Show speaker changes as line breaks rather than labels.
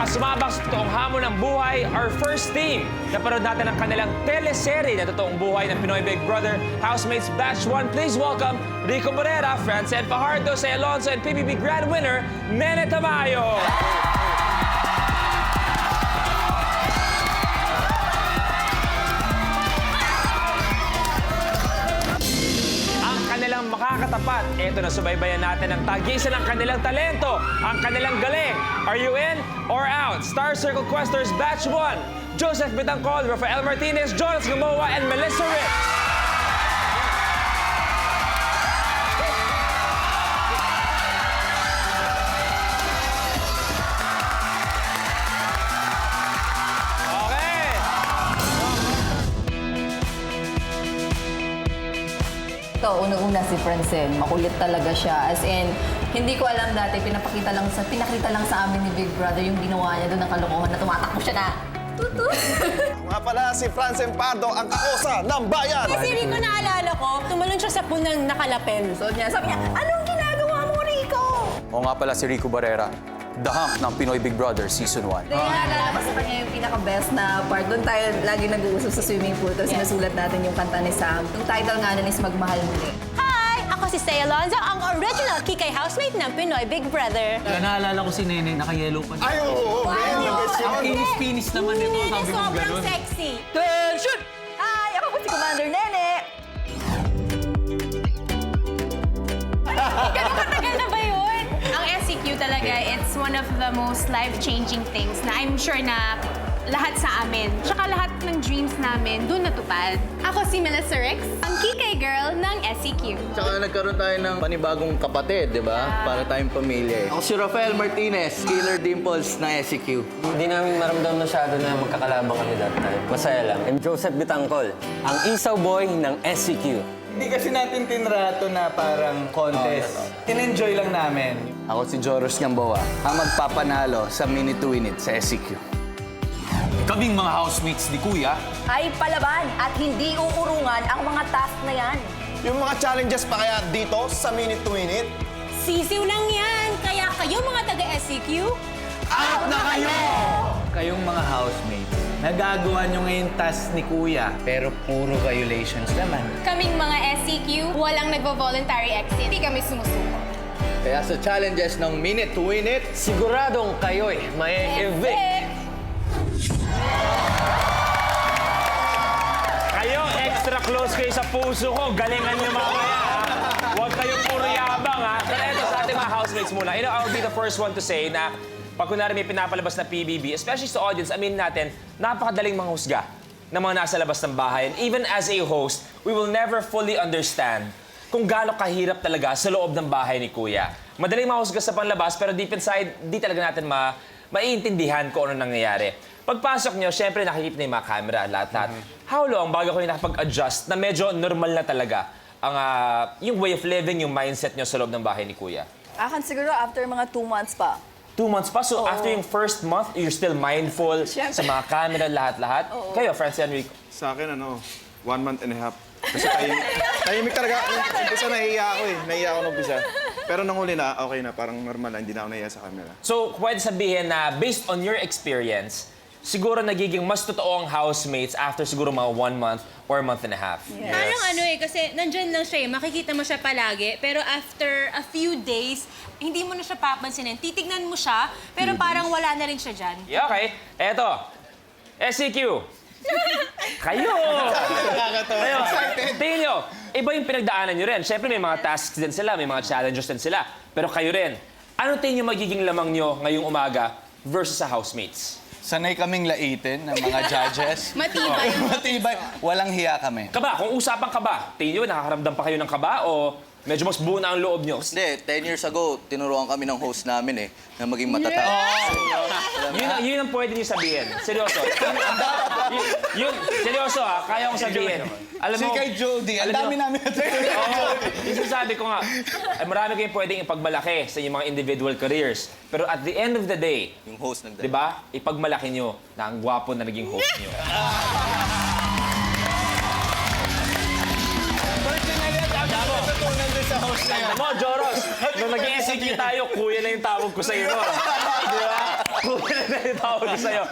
sumabak sa totoong hamon ng buhay, our first team. Napanood natin ang kanilang teleserye na totoong buhay ng Pinoy Big Brother Housemates Batch 1. Please welcome Rico Morera, Francine Fajardo, Say Alonso, and PBB Grand Winner, Nene Tamayo. Kanilang makakatapat. Ito na subaybayan natin ang tag-isa ng kanilang talento, ang kanilang galing. Are you in or out? Star Circle Questers Batch 1. Joseph Bitangcol, Rafael Martinez, Jonas Gamoa, and Melissa Rich.
Ito, unang-una si Francine. Makulit talaga siya. As in, hindi ko alam dati, pinakita lang sa amin ni Big Brother yung ginawa niya doon ng kalokohan na tumatakbo siya na. Tutut!
Nga pala si Francine Pardo, ang kaosa ng bayan!
Kasi Rico, naalala ko, tumalon siya sa punang nakalapel.
So sabi niya, anong ginagawa mo, Rico?
O nga pala si Rico Barrera, the hunk ng Pinoy Big Brother Season 1.
Kaya naalala ko sa kanya yung pinaka-best na part. Doon tayo lagi nag-uusap sa swimming pool. Tapos nasulat natin yung kanta ni Sam. Yung title nga nun is Magmahal Muli.
Hi! Ako si Say Alonso, ang original Kikay housemate ng Pinoy Big Brother.
Naalala ko si Nene, naka-yellow pa.
Ay, oo!
Ang kinis-pinis naman nito, sabi ko
Sobrang
gano'n.
sexy.
Tension!
Hi! Ako po si Commander Nene!
Ganun katagal na ba yun? Ang SCQ talaga, it's one of the most life-changing things na I'm sure na lahat sa amin, tsaka lahat ng dreams namin doon natupad. Ako si Melissa Rix, ang Kikay girl ng SCQ.
Tsaka nagkaroon tayo ng panibagong kapatid, di ba? Para tayong pamilya. Ako si Rafael Martinez, Killer Dimples ng SEQ.
Hindi namin maramdaman masyado na magkakalabang kami that time. Masaya lang. I'm Joseph Bitangcol, ang isaw boy ng SCQ.
Hindi kasi natin tinrato na parang contest. In-enjoy lang namin.
Ako si Joros Gamboa, ang magpapanalo sa Minute to Win It sa SEQ.
Kaming mga housemates ni Kuya,
Ay palaban at hindi uurungan ang mga task na yan.
Yung mga challenges pa kaya dito sa Minute to Win It?
Sisiw lang yan, kaya kayo mga taga-SCQ,
Out na kayo!
Kayong mga housemates, nagagawa nyo ngayon task ni Kuya, pero puro violations naman.
kaming mga SCQ, walang nagvo-voluntary exit. Hindi kami sumusuko.
Kaya sa challenges ng Minute to Win It,
Siguradong kayo'y may evict.
Kayo, extra close kayo sa puso ko. Galingan niyo mamaya, ha? Huwag kayong puro yabang, ha? Pero ito sa ating mga housemates muna. You know, I'll be the first one to say na pag kunwari may pinapalabas na PBB, especially sa audience, aminin natin, napakadaling manghusga ng mga nasa labas ng bahay. And even as a host, we will never fully understand kung gaano kahirap talaga sa loob ng bahay ni Kuya. Madaling mahusga sa panlabas, pero deep inside, di talaga natin maiintindihan kung ano nangyayari. Pagpasok nyo, syempre nakikita na yung mga camera, lahat-lahat. How long bago kayo nakapag-adjust na medyo normal na talaga ang yung way of living, yung mindset nyo sa loob ng bahay ni Kuya?
Akan siguro after mga 2 months pa.
2 months pa? So after yung first month, you're still mindful sa mga camera, lahat-lahat? Kayo, Francine Enrico?
Sa akin, 1 month and a half. Kasi tahimik talaga. Umpisa nahihiya ako eh. Nahihiya ako nung umpisa. Pero nung huli na, okay na. Parang normal na. Hindi na ako nahihiya sa camera.
So, pwede sabihin na based on your experience, siguro nagiging mas totoo ang housemates after siguro mga 1 month or month and a half.
Parang ano eh, kasi nandyan lang siya eh, makikita mo siya palagi, pero after a few days, hindi mo na siya papansinin. Titignan mo siya, pero parang wala na rin siya dyan.
Yeah, okay. Eto, SCQ. Kayo! Kayo! Tingin nyo, iba yung pinagdaanan nyo rin. Siyempre may mga tasks din sila, may mga challenges din sila. Pero kayo rin, ano tingin nyo magiging lamang nyo ngayong umaga versus sa housemates?
Sanay kaming laitin ng mga judges.
Matibay.
Matibay. Walang hiya kami.
Kaba, kung usapan kaba, tingin nyo nakakaramdam pa kayo ng kaba o medyo mas buo na ang loob nyo?
hindi, 10 years ago, tinuruan kami ng host namin na maging matatag.
Yun ang pwede niyo sabihin. Seryoso. Seryoso ha, kaya kong sabihin. Alam
Si
mo,
kay Jody, ang
alam
dami
nyo-
namin
Oo, yung sinasabi ko nga, ay marami kayong pwedeng ipagmalaki sa inyong mga individual careers. Pero at the end of the day,
Yung host
di ba, ipagmalaki nyo na ang gwapo na naging host nyo. Alam mo, Joros, nung nag-SCQ tayo, kuya na yung tawag ko sa iyo. Di ba? Kuya na Tawag ko sa'yo.